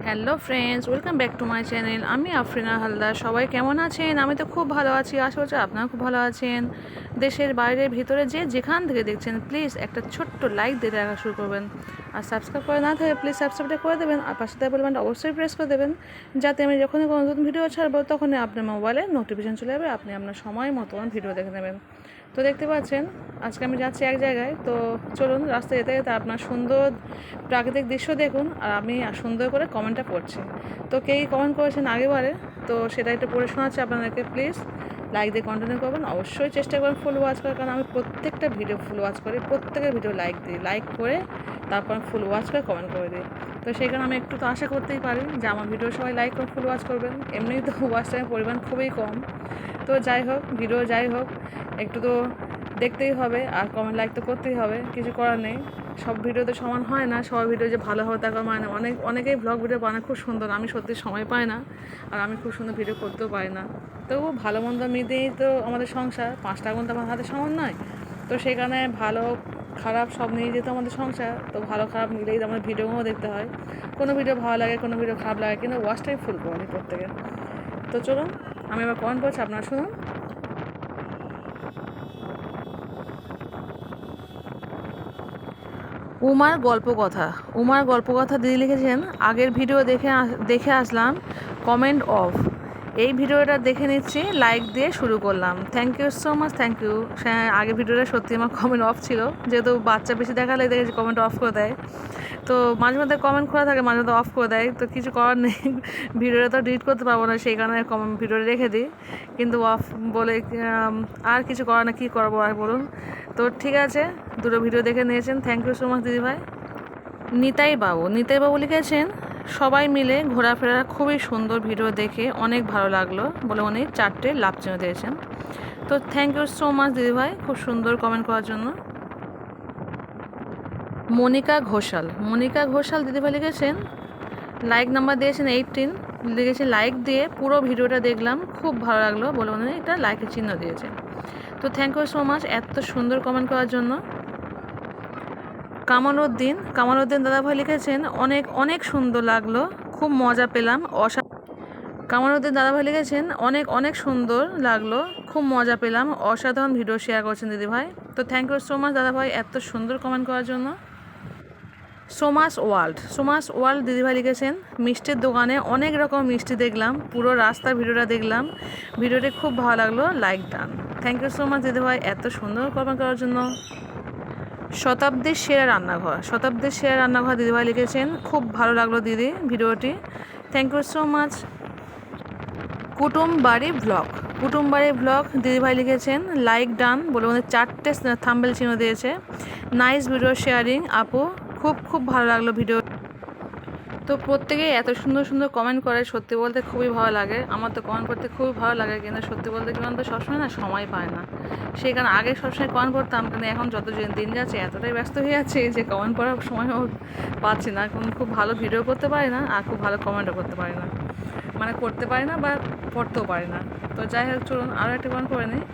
Hello friends, welcome back to my channel. আমি আফরিনা হালদার। সবাই কেমন আছেন? আমি তো খুব ভালো আছি, আশা করছি আপনারা খুব ভালো আছেন। দেশের বাইরে ভিতরে যে যেখান থেকে দেখছেন প্লিজ একটা ছোট্ট লাইক দিয়ে দেখা শুরু করবেন। আর সাবস্ক্রাইব করে না থাকে প্লিজ সাবস্ক্রাইবটা করে দেবেন, আর পাশে থাকা বেলবাটনটা অবশ্যই প্রেস করে দেবেন, যাতে আমি যখনই কোনো নতুন ভিডিও ছাড়বো তখনই আপনার মোবাইলে নোটিফিকেশন চলে যাবে, আপনি আপনার সময় মতন ভিডিও দেখে নেবেন। তো দেখতে পাচ্ছেন আজকে আমি যাচ্ছি এক জায়গায়। তো চলুন রাস্তায় যেতে যেতে আপনার সুন্দর প্রাকৃতিক দৃশ্য দেখুন, আর আমি সুন্দর করে কমেন্টটা পড়ছি। তো কে কমেন্ট করেছেন আগেবারে, তো সেটা একটু পড়ে শোনাচ্ছি আপনাদেরকে। প্লিজ লাইক দিয়ে কন্টিনিউ করবেন, অবশ্যই চেষ্টা করবেন ফুল ওয়াচ করার, কারণ আমি প্রত্যেকটা ভিডিও ফুল ওয়াচ করি, প্রত্যেকের ভিডিও লাইক দিই, লাইক করে তারপর ফুল ওয়াচ করে কমেন্ট করে দিই। তো সেই কারণে আমি একটু তো আশা করতেই পারি যে আমার ভিডিও সবাই লাইক করে ফুল ওয়াচ করবেন। এমনিই তো ওয়াচ টাইমের পরিমাণ খুবই কম। তো যাই হোক, ভিডিও যাই হোক, একটু তো দেখতেই হবে, আর কমেন্ট লাইক তো করতেই হবে, কিছু করার নেই। সব ভিডিও তো সমান হয় না, সব ভিডিও যে ভালো হবে তার মানে অনেকেই ব্লগ ভিডিও বানায় খুব সুন্দর, আমি সত্যি সময় পাই না, আর আমি খুব সুন্দর ভিডিও করতেও পারি না। তবু ভালো মন্দ মিলিয়েই তো আমাদের সংসার, 5টা গুণ তো আমার হাতে সমান নয়। তো সেই কারণে ভালো খারাপ সব নিয়ে যেতে আমাদের সংসার, তো ভালো খারাপ মিলেই আমাদের ভিডিওগুলো দেখতে হয়। কোনো ভিডিও ভালো লাগে, কোনো ভিডিও খারাপ লাগে, কিন্তু ওয়াচটাই ফুল করি প্রত্যেকের। তো চলুন আমি এবার কমেন্ট করছি, আপনারা শুনুন। উমার গল্প কথা দিদি লিখেছেন, আগের ভিডিও দেখে আসলাম, কমেন্ট অফ। এই ভিডিওটা দেখে নিচ্ছি, লাইক দিয়ে শুরু করলাম। Thank you so much, thank you. হ্যাঁ, আগের ভিডিওটা সত্যি আমার কমেন্ট অফ ছিল, যেহেতু বাচ্চা বেশি দেখালে দেখেছি কমেন্ট অফ করে দেয়। তো মাঝে মধ্যে কমেন্ট খোলা থাকে, মাঝে মধ্যে অফ করে দেয়, তো কিছু করার নেই। ভিডিওটা তো ডিলিট করতে পারবো না, সেই কারণে ভিডিওটা রেখে দিই, কিন্তু অফ বলে আর কিছু করার না, কী করবো আর বলুন। তো ঠিক আছে, দুটো ভিডিও দেখে নিয়েছেন, থ্যাংক ইউ সো মাচ দিদিভাই। নিতাই বাবু লিখেছেন, সবাই মিলে ঘোরাফেরা খুবই সুন্দর, ভিডিও দেখে অনেক ভালো লাগলো বলে উনি 4টে লাভ চিহ্ন দিয়েছেন। তো থ্যাংক ইউ সো মাচ দিদিভাই, খুব সুন্দর কমেন্ট করার জন্য। মনিকা ঘোষাল দিদিভাই লিখেছেন, লাইক নাম্বার দিয়েছেন 18, লিখেছেন লাইক দিয়ে পুরো ভিডিওটা দেখলাম, খুব ভালো লাগলো বলে উনি এটা লাইকের চিহ্ন দিয়েছেন। তো থ্যাংক ইউ সো মাচ এত সুন্দর কমেন্ট করার জন্য। কামালউদ্দিন দাদাভাই লিখেছেন, অনেক অনেক সুন্দর লাগলো, খুব মজা পেলাম। কামালউদ্দিন দাদাভাই লিখেছেন, অনেক অনেক সুন্দর লাগলো, খুব মজা পেলাম, অসাধারণ ভিডিও শেয়ার করছেন দিদিভাই। তো থ্যাংক ইউ সো মাচ দাদাভাই এত সুন্দর কমেন্ট করার জন্য। সোমাস ওয়ার্ল্ড দিদিভাই লিখেছেন, মিষ্টির দোকানে অনেক রকম মিষ্টি দেখলাম, পুরো রাস্তার ভিডিওটা দেখলাম, ভিডিওটি খুব ভালো লাগলো, like done. Thank you so much দিদিভাই এত সুন্দর কমেন্ট করার জন্য। শতাব্দীর সেরা রান্নাঘর দিদিভাই লিখেছেন, খুব ভালো লাগলো দিদি ভিডিওটি, থ্যাংক ইউ সো মাচ। কুটুম বাড়ি ব্লগ দিদিভাই লিখেছেন, লাইক ডান বলে ওদের 4টে থাম্বনেল চিহ্ন দিয়েছে। নাইস ভিডিও শেয়ারিং আপু, খুব খুব ভালো লাগলো ভিডিও। তো প্রত্যেকেই এত সুন্দর সুন্দর কমেন্ট করে, সত্যি বলতে খুবই ভালো লাগে। আমার তো কমেন্ট করতে খুবই ভালো লাগে, কিন্তু সত্যি বলতে কি বলতো, সবসময় না সময় পায় না। সেই কারণে আগে সবসময় কমেন্ট করতাম, কিন্তু এখন যত দিন যাচ্ছে এতটাই ব্যস্ত হয়ে যাচ্ছে যে কমেন্ট করার সময়ও পাচ্ছি না। এখন খুব ভালো ভিডিও করতে পারি না, আর খুব ভালো কমেন্টও করতে পারি না, মানে করতে পারি না বা পড়তেও পারি না। তো যাই হোক, চলুন আরও একটা কমেন্ট করে নিই।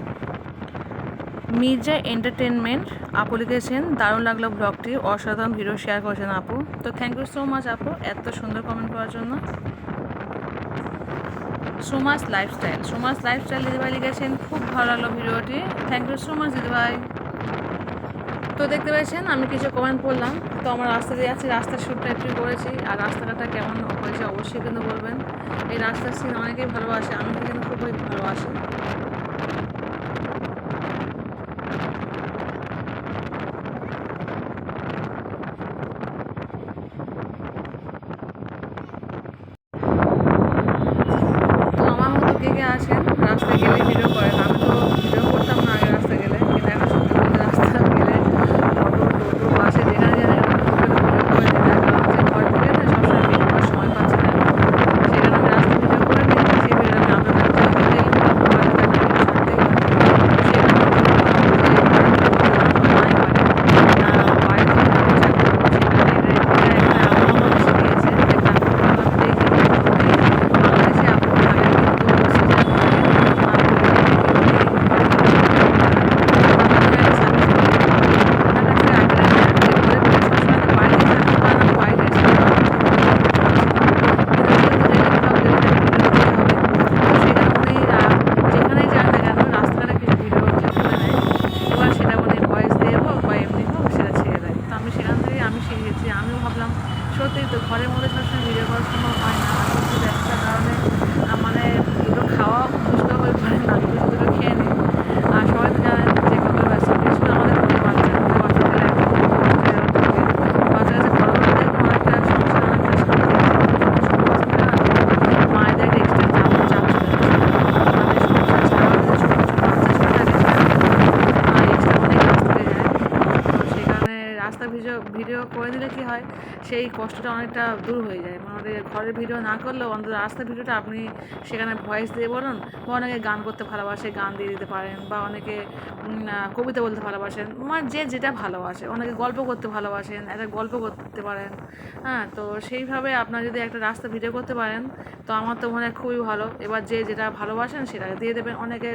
মির্জা এন্টারটেনমেন্ট আপু লিখেছেন, দারুণ লাগলো ব্লগটি, অসাধারণ ভিডিও শেয়ার করেছেন আপু। তো থ্যাংক ইউ সো মাচ আপু এত সুন্দর কমেন্ট করার জন্য। সোমাস লাইফস্টাইল দিদিভাই লিখেছেন, খুব ভালো লাগলো ভিডিওটি, থ্যাংক ইউ সো মাচ দিদিভাই। তো দেখতে পেয়েছেন আমি কিছু কমেন্ট করলাম। তো আমার রাস্তা দিয়ে যাচ্ছি, রাস্তার শ্যুটটা একটু করেছি, আর রাস্তাঘাটটা কেমন হয়েছে অবশ্যই কিন্তু বলবেন। এই রাস্তার সিন অনেকেই ভালোবাসে, আমি কিন্তু খুবই ভালোবাসি। তো আমার মতো কে কে আছেন রাস্তায় গেলে ভিডিও করেন? আমি তো ভিডিও করতাম না আগে রাস্তায় গেলে, কিন্তু এখন সত্যি বলতে রাস্তা গেলে অটো টোটো বাসে যেখানে যেখানে ভিডিও করে দিই, তার কারণ হচ্ছে ঘর থেকে না সবসময় ভিডিও করার সময় পাচ্ছি না এখন। সেখানে আমি রাস্তা ভিডিও করে নিই, সেই ভিডিও আমি আপলোড করতে গেলে ছাড়তে গেলে মধ্যে সবসময় ভিডিও করা সম্ভব হয় না, সত্যি ব্যস্ততার কারণে মানে দুটো খাওয়া মুশকিল হয়ে পড়ে না, দুটো খেয়ে নিই। আর সবাই তো জানেন যে কত ব্যস্ত, বিশেষ করে আমাদের ঘরে বাচ্চাদের একটা বাচ্চা কাছে বড় হলে দেখুন অনেকটা সংসার অনেকটা মায়েদের একটা এক্সট্রা চাপ চলে আসে। আমাদের সংসার ছাড়াও যে ছোটো ছোটো বাচ্চা ছোটো থাকে এক্সট্রা অনেক কাজ থেকে যায়। তো সেই কারণে রাস্তা ভিডিও করে দিলে কী হয়, সেই কষ্টটা অনেকটা দূর হয়ে যায়। আমাদের ঘরের ভিডিও না করলেও অন্তত রাস্তার ভিডিওটা আপনি সেখানে ভয়েস দিয়ে বলুন, বা অনেকে গান করতে ভালোবাসে গান দিয়ে দিতে পারেন, বা অনেকে কবিতা বলতে ভালোবাসেন, মানে যে যেটা ভালোবাসে, অনেকে গল্প করতে ভালোবাসেন, একটা গল্প করতে পারেন। হ্যাঁ, তো সেইভাবে আপনার যদি একটা রাস্তা ভিডিও করতে পারেন তো আমার তো মনে হয় খুবই ভালো। এবার যে যেটা ভালোবাসেন সেটা দিয়ে দেবেন, অনেকে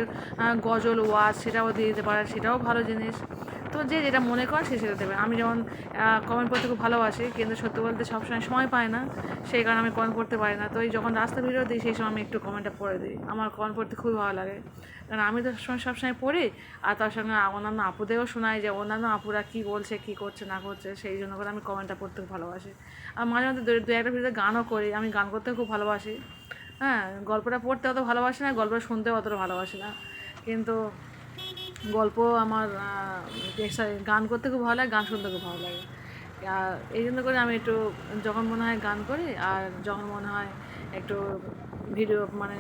গজল ওয়াজ সেটাও দিয়ে দিতে পারেন, সেটাও ভালো জিনিস। তো যে যেটা মনে করেন সে সেটা দেবেন। আমি যেমন কমেন্ট করতে খুব ভালোবাসি, কিন্তু সত্যি বলতে সবসময় সময় পাই না, সেই কারণে আমি কমেন্ট করতে পারি না। তো এই যখন রাস্তা ভিডিও দিই সেই সময় আমি একটু কমেন্টটা পড়ে দিই, আমার কমেন্ট পড়তে খুবই ভালো লাগে। কারণ আমি তো সবসময় পড়ি, আর তার সঙ্গে অন্যান্য আপুদেরও শোনাই যে অন্যান্য আপুরা কী বলছে, কী করছে না করছে, সেই জন্য করে আমি কমেন্টটা পড়তে খুব ভালোবাসি। আর মাঝে মধ্যে দু একটা ভিডিওতে গানও করি, আমি গান করতে খুব ভালোবাসি। হ্যাঁ, গল্পটা পড়তে অত ভালোবাসি না, গল্পটা শুনতেও অতটা ভালোবাসি না, কিন্তু গল্প আমার গান করতে খুব ভালো লাগে, গান শুনতে খুব ভালো লাগে। আর এই জন্য করে আমি একটু যখন মনে হয় গান করি, আর যখন মনে হয় একটু ভিডিও মানে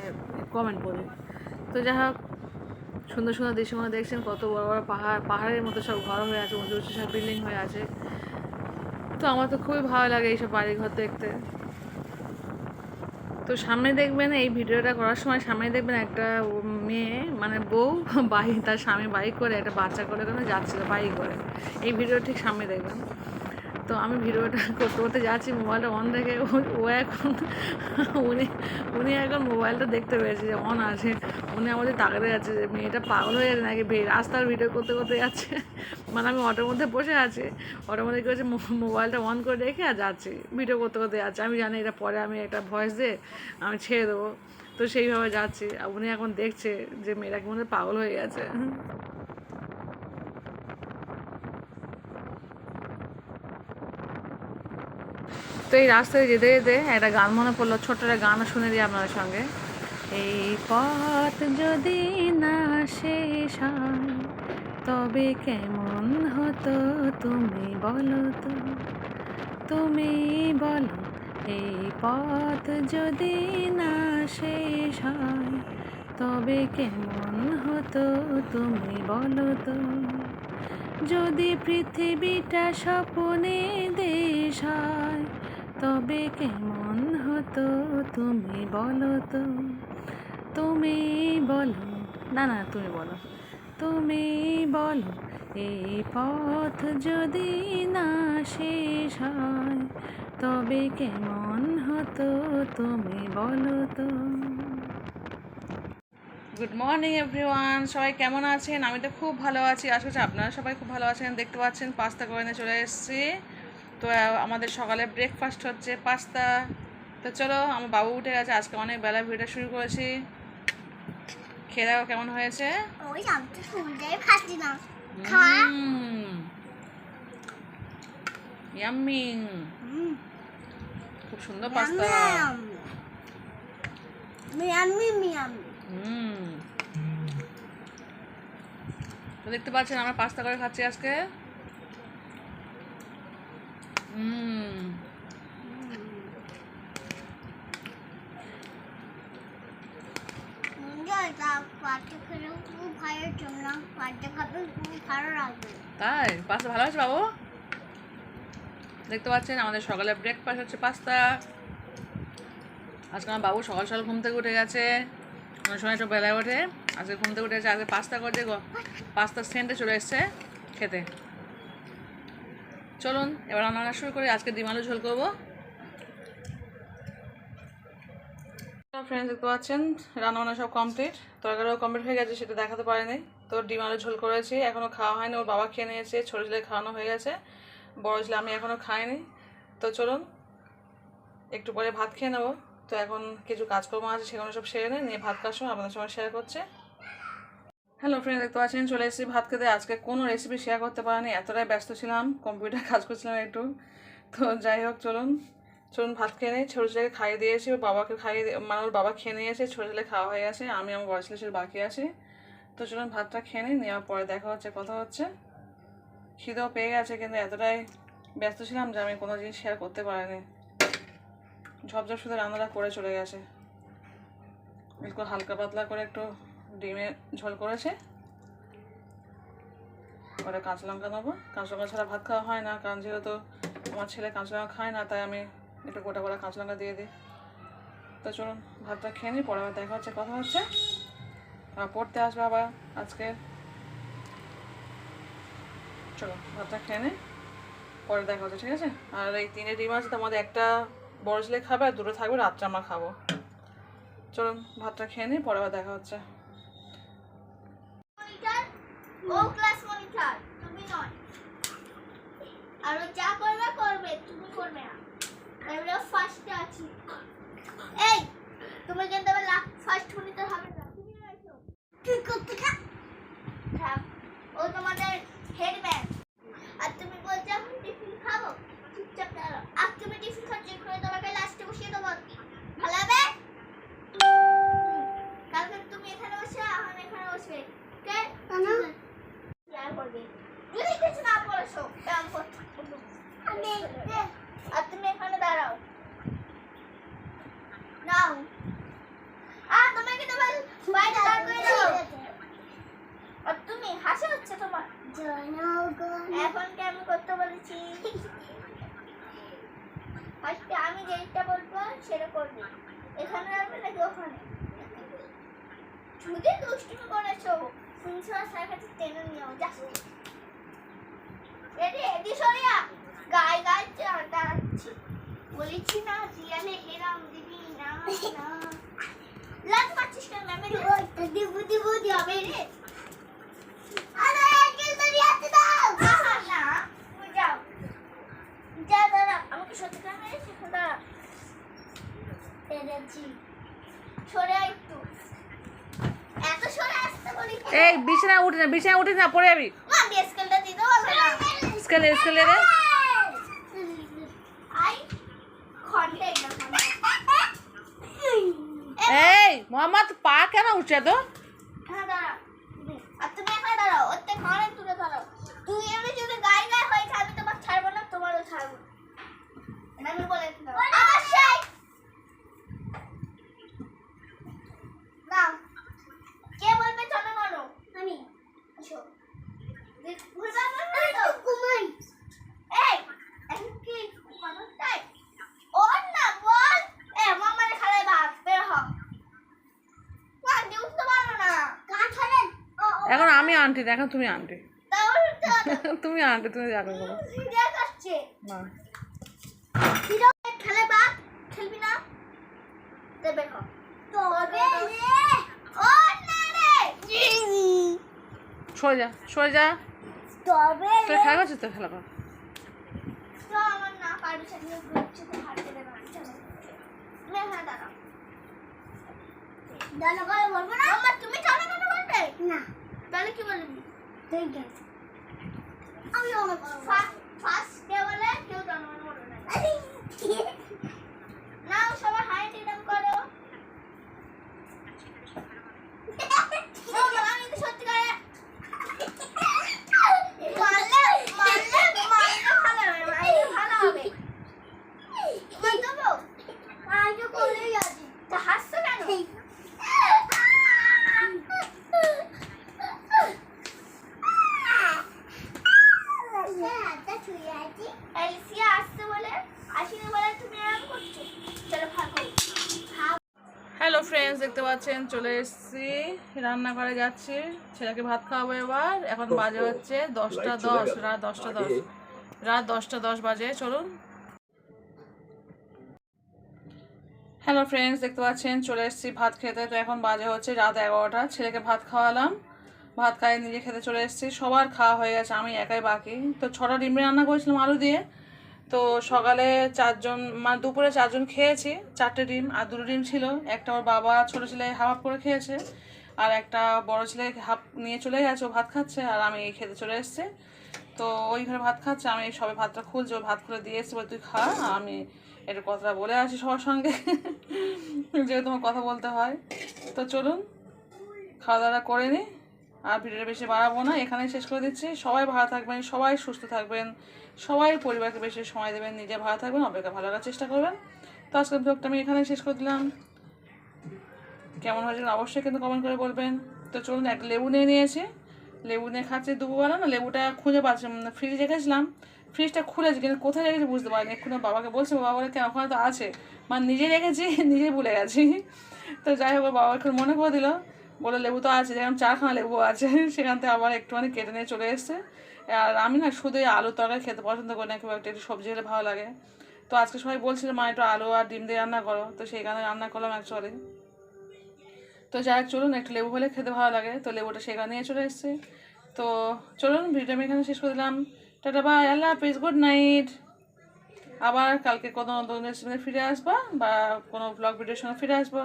কমেন্ট করি। তো যাই হোক, সুন্দর সুন্দর দৃশ্যগুলো দেখছেন, কত বড় বড় পাহাড়ের মতো সব ঘর হয়ে আছে, উঁচু উঁচু সব বিল্ডিং হয়ে আছে। তো আমার তো খুবই ভালো লাগে এইসব বাড়িঘর দেখতে। তো সামনে দেখবেন এই ভিডিওটা করার সময় সামনে দেখবেন একটা মেয়ে মানে বউ তার স্বামী বাইক করে একটা বাচ্চা করে যাচ্ছিল বাইক করে, এই ভিডিও ঠিক সামনে দেখবেন। তো আমি ভিডিওটা করতে করতে যাচ্ছি, মোবাইলটা অন রেখে ও এখন উনি উনি এখন মোবাইলটা দেখতে পেয়েছে যে অন আছে, উনি আমাদের তাকাতে যাচ্ছে যে মেয়েটা পাগল হয়ে যাচ্ছে নাকি, রাস্তার ভিডিও করতে করতে যাচ্ছে। মানে আমি অটোর মধ্যে বসে আছি, অটোর মধ্যে কী হচ্ছে, মোবাইলটা অন করে রেখে আর যাচ্ছি, ভিডিও করতে করতে যাচ্ছে। আমি জানি এটা পরে আমি একটা ভয়েস দিয়ে আমি ছেড়ে দেবো। তো সেইভাবে যাচ্ছি, আর উনি এখন দেখছে যে মেয়েটা কি মনে হয় পাগল হয়ে গেছে। তো এই রাস্তায় যেতে যেতে একটা গান মনে পড়লো, ছোট্ট একটা গান শুনে দিই আপনাদের সঙ্গে। এই পথ যদি না শেষ হয় তবে কেমন হতো তুমি বলো তো, তুমি বলো। এই পথ যদি না শেষ হয় তবে কেমন হতো তুমি বলো তো, যদি পৃথিবীটা স্বপ্নে দেশ হয় তবে কেমন হতো তুমি বলো তো, তুমি বলো। না না, তুমি বলো, তুমি বলো। এই পথ যদি না শেষ হয় তবে কেমন হতো তুমি বলো তো। গুড মর্নিং এভরিওয়ান, সবাই কেমন আছেন? আমি তো খুব ভালো আছি, আশা করছি আপনারা সবাই খুব ভালো আছেন। দেখতে পাচ্ছেন পাস্তা করে নিয়ে চলে এসেছি। তো আমাদের সকালে ব্রেকফাস্ট হচ্ছে পাস্তা। তো চলো, আমার বাবু উঠে গেছে, আজকে অনেক বেলা ভিডিও শুরু করেছি। খেয়ে দেখো কেমন হয়েছে। ইয়াম্মি, খুব সুন্দর পাস্তা। তো দেখতে পাচ্ছেন আমরা পাস্তা করে খাচ্ছি আজকে। তাই পাস্তা ভালো আছে বাবু? দেখতে পাচ্ছেন আমাদের সকালে ব্রেকফাস্ট হচ্ছে পাস্তা। আজকে আমার বাবু সকাল সকাল ঘুম থেকে উঠে গেছে, অনেক সময় একটু বেলায় ওঠে, আজকে ঘুম থেকে উঠে গেছে, আজকে পাস্তা করছে, পাস্তার সেন্টে চলে এসছে খেতে। চলুন এবার রান্না শুরু করি, আজকে ডিম আলু ঝোল করবো। ফ্রেন্ডস দেখতে পাচ্ছেন রান্নাবান্না সব কমপ্লিট, তরকারিও কমপ্লিট হয়ে গেছে, সেটা দেখাতে পারিনি। তো ডিম আলু ঝোল করেছি, এখনও খাওয়া হয়নি, ওর বাবা খেয়ে নিয়েছে, ছোটো ছেলে খাওয়ানো হয়ে গেছে, বড়ো ছেলে আমি এখনও খাইনি। তো চলুন একটু পরে ভাত খেয়ে নেবো। তো এখন কিছু কাজকর্ম আছে, সেগুলো সব সেরে নিয়ে ভাত খাওয়ার সময় আপনাদের সঙ্গে শেয়ার করছে। হ্যালো ফ্রেন্ড, দেখতে পাচ্ছেন চলে এসেছি ভাত খেতে। আজকে কোনো রেসিপি শেয়ার করতে পারিনি, এতটাই ব্যস্ত ছিলাম, কম্পিউটার কাজ করছিলাম একটু। তো যাই হোক, চলুন চলুন ভাত খেয়ে নিই। ছোটো ছেলেকে খাইয়ে দিয়েছি, ওর বাবাকে খাইয়ে মানে ওর বাবা খেয়ে নিয়েছে, ছোটো ছেলে খাওয়া হয়ে গেছে, আমি আমার বড় ছেলে বাকি আছি। তো চলুন ভাতটা খেয়ে নিই, নেওয়ার পরে দেখা হচ্ছে, কথা হচ্ছে। খিদেও পেয়ে গেছে, কিন্তু এতটাই ব্যস্ত ছিলাম যে আমি কোনো জিনিস শেয়ার করতে পারিনি। ঝপঝপ শুধু রান্নাটা করে চলে গেছে। বিলকুল হালকা পাতলা করে একটু ডিমের ঝোল করেছে, পরে কাঁচা লঙ্কা নেবো। কাঁচা লঙ্কা ছাড়া ভাত খাওয়া হয় না, কারণ যেহেতু আমার ছেলে কাঁচা লঙ্কা খায় না, তাই আমি একটু গোটা গোটা কাঁচা লঙ্কা দিয়ে দিই। তো চলুন ভাতটা খেয়ে নিই, পরে আবার দেখা হচ্ছে, কথা হচ্ছে। আর পড়তে আসবে আবার আজকে। চলো ভাতটা খেয়ে নিই, পরে দেখা হচ্ছে, ঠিক আছে? আর এই 3টে ডিম আছে, তার মধ্যে একটা বড় ছেলে খাবে আর 2টো থাকবে, রাত্রে আমরা খাবো। চলুন ভাতটা খেয়ে নিই, পরে আবার দেখা হচ্ছে। ও ক্লাস মনিটর তুমি নয়, আর ও যা করবে করবে, তুমি করবে না। আমি ফার্স্টে আছি। এই তুমি কিন্তু আবার ফার্স্ট মনিটর হবে না, তুমি রয়েছো কি করতে থাক। ও তোমাদের হেডম্যান, আর তুমি বলছো আমি টিফিন খাবো, চুপচাপ দাঁড়াও। আর তুমি টিফিন খাচ্ছ করে তোমাকে লাস্টে বসিয়ে দেবো, ভালো হবে? কালকে তুমি এখানে বসে, এখন এখানে বসবে, কে আর করবে যদি কিছু না বলেছো ব্যায়াম করতে। আর তুমি এখানে দাঁড়াও নাও, আর তোমাকে তো বাইরে দাঁড় করে দাও। আর তুমি হাসি হচ্ছে তোমার, এখন কি আমি করতে বলেছি? আজকে আমি যেটা বলবো সেটা করবে, এখানে আসবে নাকি ওখানে? যদি দুষ্টুমি করেছো প্রিন্সিপাল স্যার কাছে টেনে নিও, যাস রেডি এডি সরিয়া গায় গায় দাঁড়াচ্ছি, বলেছি না জিয়ালে এরাম দিবি না না লাজ পাচ্ছিস কেন? ম্যামের দিব হবে রে। আরে একেল ধরে আছে দাও, আহা না তুমি যাও, যা দাঁড়া, আমাকে সত্যি করে মেরে শেখো, দাঁড়া পেরেছি, সরে আয় একটু, এত সরে আসতে বলি। এই বিছানা উঠে না, পড়ে যাবি। মা দিয়ে স্কেলটা দিতে হবে না, স্কেলে রে। আই খন্ডে না। এই মোহাম্মদ পা কেন উঠছে তো? হ্যাঁ দাঁড়া, আর তুমি এখানে দাঁড়াও, ওতে খানে তুলে দাঁড়াও। তুই এমনি যদি গায়ে গায়ে হয়ে আমি তোমাকে ছাড়বো না, তোমারও ছাড়বো না, আমি বলে দিলাম অবশ্যই। নাও কে বলবে চলো মানো? আমি আসো ভুলবা না তো কুমাই। এই এখন কি মানুষ তাই ওর না বল, এ মামার খালে বাপ বের হ, মা দিউস তো পারো না কান ছাড়েন। এখন আমি আন্টি না, এখন তুমি আন্টি। তাহলে তুমি আন্টি, তুমি যাবে বলো দেখ আসছে না। হিরো খেলে বাপ খেলবি না, দেবে হ তবে রে ও না রে সরে যা। তবে তোর খেলা করছিস তো, খেলা কর। তো আমার না কারোর সাথে ঘুরছে তো হাত দেবে না, চলো তুমি এখানে দাঁড়াও। দাঁড়া করে বলবো না আমার, তুমি চলো না বলবে না, তাহলে কি বলবি? ঠিক আছে আমি অনেক ফার্স্ট কে বলে কেউ জানো না বলে না। নাও সবাই হাই টিডম করো। আমি তো সত্যি করে মারলে ভালো হবে। আজও কলেই আছি তা হাসছো কেন? এলিসিয়া আসছে বলে আসিনি বলে তুমি এরকম করছো, চলো ভাগো। হ্যালো ফ্রেন্ডস, দেখতে পাচ্ছেন চলে এসেছি, রান্নাঘরে যাচ্ছি, ছেলেকে ভাত খাওয়াবো এবার। এখন বাজে হচ্ছে 10টা 10, রাত 10টা 10 বাজে। চলুন। হ্যালো ফ্রেন্ডস, দেখতে পাচ্ছেন চলে এসেছি ভাত খেতে। তো এখন বাজে হচ্ছে রাত 11টা, ছেলেকে ভাত খাওয়ালাম, ভাত খাইয়ে নিজে খেতে চলে এসেছি। সবার খাওয়া হয়ে গেছে, আমি একাই বাকি। তো 6টা ডিম রান্না করেছিলাম আলু দিয়ে। তো সকালে 4জন, মানে দুপুরে 4জন খেয়েছি, 4টে ডিম, আর 2টো ডিম ছিল। একটা ওর বাবা ছোটো ছেলে হাফ করে খেয়েছে, আর একটা বড় ছেলে হাফ নিয়ে চলে গেছে, ও ভাত খাচ্ছে, আর আমি এই খেতে চলে এসেছি। তো ওই ঘরে ভাত খাচ্ছে, আমি সবে ভাতটা খুলছি, ও ভাত খুলে দিয়ে এসেছি, বলে তুই খা, আমি একটু কথাটা বলে আসি সবার সঙ্গে, যেহেতু তোমার কথা বলতে হয়। তো চলুন খাওয়া দাওয়া করে নিই, আর ভিডিওটা বেশি বাড়াবো না, এখানেই শেষ করে দিচ্ছি। সবাই ভালো থাকবেন, সবাই সুস্থ থাকবেন, সবাই পরিবারকে বেশি সময় দেবেন, নিজে ভালো থাকবেন, অপেক্ষা ভালো রাখার চেষ্টা করবেন। তো আজকের ব্লগটা আমি এখানেই শেষ করে দিলাম। কেমন হয়েছে অবশ্যই কিন্তু কমেন্ট করে বলবেন। তো চলুন একটা লেবু নিয়ে নিয়েছি, লেবু নিয়ে খাচ্ছি দুপুরবেলা। না লেবুটা খুঁজে পাচ্ছি, ফ্রিজে রেখেছিলাম, ফ্রিজটা খুলেছি কিন্তু কোথায় রেখেছি বুঝতে পারিনি। এক্ষুনি বাবাকে বলছি, বাবা বলে কেন ওখানে তো আছে, মানে নিজে রেখেছি নিজেই ভুলে গেছি। তো যাই হোক বাবা একটু মনে করে দিল, বলে লেবু তো আছে, যেমন 4খানা লেবু আছে, সেখান থেকে আবার একটুখানি কেটে নিয়ে চলে এসছে। আর আমি না শুধু এই আলুর তরকারি খেতে পছন্দ করি না, খুব একটা একটু সবজি হলে ভালো লাগে। তো আজকে সবাই বলছিল মা একটু আলু আর ডিম দিয়ে রান্না করো, তো সেইখানে রান্না করলাম অ্যাকচুয়ালি। তো যাই হোক চলুন, একটু লেবু হলে খেতে ভালো লাগে, তো লেবুটা সেখানে নিয়ে চলে এসেছে। তো চলুন ভিডিওটা আমি এখানে শেষ করে দিলাম। টাটা বাই, আল্লাহ হাফিজ, গুড নাইট। আবার কালকে কোনো নতুন রেসিপিতে ফিরে আসবা বা কোনো ব্লগ ভিডিওর সঙ্গে ফিরে আসবো।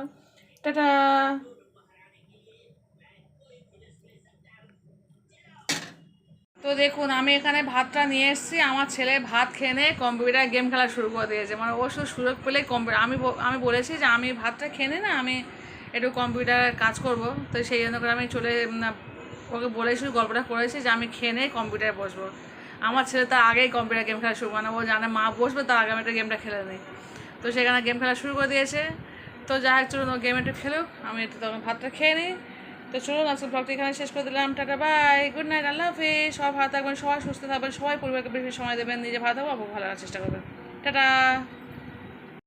টাটা। তো দেখুন আমি এখানে ভাতটা নিয়ে এসেছি, আমার ছেলে ভাত খেয়ে নিয়ে কম্পিউটার গেম খেলা শুরু করে দিয়েছে, মানে ও শুধু সুযোগ পেলেই কম্পিউটার। আমি বলেছি যে আমি ভাতটা খেয়ে নিই না, আমি একটু কম্পিউটারে কাজ করব, তো সেই জন্য করে আমি ওকে বলেছি, গল্পটা করেছি যে আমি খেয়ে নিয়ে কম্পিউটারে বসবো। আমার ছেলে তার আগেই কম্পিউটার গেম খেলা শুরু, মানে ও জানে মা বসবে তার আগে আমি একটা গেমটা খেলে নিই, তো সেখানে গেম খেলা শুরু করে দিয়েছে। তো যাই হোক চলুন ও গেম একটু খেলুক, আমি একটু তখন ভাতটা খেয়ে নিই। তো চলুন আজকে ব্লগটি এখানে শেষ করে দিলাম। টাটা বাই, গুড নাইট, আল্লাহ হাফিজ। সবাই ভালো থাকবেন, সবাই সুস্থ থাকবেন, সবাই পরিবারকে বেশি সময় দেবেন, নিজে ভালো থাকবো, ভালো রাখার চেষ্টা করবেন। টাটা।